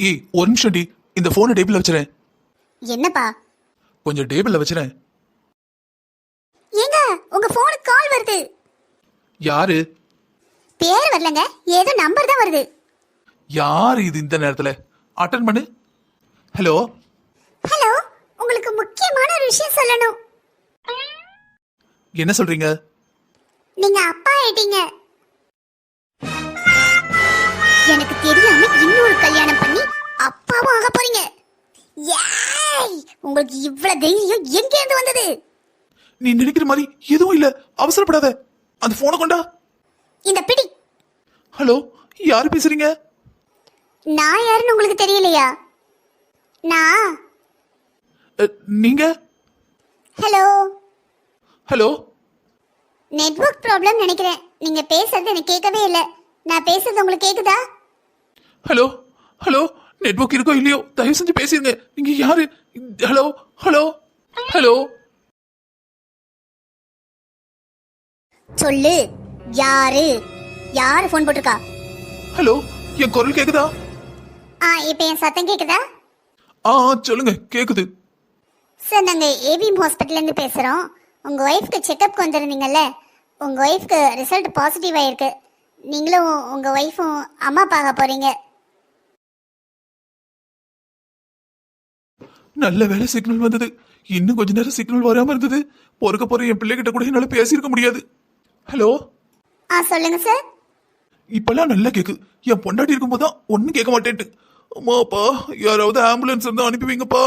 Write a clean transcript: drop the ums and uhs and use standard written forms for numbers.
ஏய் ஒரு நிமிஷம் டி, இந்த போனை டேபிள்ல வச்சுறேன். என்னப்பா? கொஞ்சம் டேபிள்ல வச்சுறேன். ஏங்க உங்க போனுக்கு கால் வருது. யாரு? பேர் வரலங்க, ஏதோ நம்பர் தான் வருது. யாரு இது இந்த நேரத்துல? அட்டன் பண்ணு. ஹலோ ஹலோ, உங்களுக்கு முக்கியமான ஒரு விஷயம் சொல்லணும். என்ன சொல்றீங்க? நீங்க அப்பா ஆயிட்டீங்க. எனக்கு தெரியாம இன்னொரு கல்யாணம் பண்ணி அப்பாவும் ஆக போறீங்க. ஏய், உங்களுக்கு இவ்வளவு தைரியம் எங்க இருந்து வந்தது? நீ நினைக்கிற மாதிரி எதுவும் இல்ல, அவசரப்படாத. அந்த போனை கொண்டா. இந்த பிடி. ஹலோ, யாரு பேசுறீங்க? நான் யாருன்னு உங்களுக்கு தெரியலையா? நான் நீங்க? Hello hello. நெட்வொர்க் ப்ராப்ளம் நினைக்கிறேன். நீங்க பேசுறது எனக்கு கேட்கவே இல்லை. நான் பேசுறது உங்களுக்கு கேக்குதா? ஹலோ ஹலோ, நெட்வொர்க் இருக்கோ இல்லையோ தயவு செஞ்சு பேசிருங்க. நீங்க யாரு? Hello hello hello. சொல்லு, யாரு? யாரு போன் போட்டிருக்கா? ஹலோ, என் குரல் கேக்குதா? இப்ப என் சத்தம் கேக்குதா? சொல்லுங்க, கேக்குது. சார், நாங்க ஏபிஎம் ஹாஸ்பிட்டல்ல இருந்து பேசுறோம். உங்க ஒய்ஃப்க்கு செக்அப் வந்திருந்தீங்கல்ல, உங்க ஒய்ஃப்க்கு ரிசல்ட் பாசிட்டிவ் ஆயிருக்கு. நீங்களும் உங்க ஒய்ஃபும் அம்மா பார்க்க போறீங்க. நல்ல வேலை சிக்னல் வந்தது. இன்னும் கொஞ்ச நேரம் சிக்னல் வராம இருந்தது, பொறுக்க போற என் பிள்ளைகிட்ட கூட என்னால பேசியிருக்க முடியாது. ஹலோ. சொல்லுங்க சார். இப்பெல்லாம் நல்லா கேக்கு. என் பொண்டாட்டி இருக்கும் போதுதான் ஒன்னும் கேட்க மாட்டேன்ட்டு. அம்மாப்பா, யாராவது ஆம்புலன்ஸ் இருந்தா அனுப்பி வைங்கப்பா.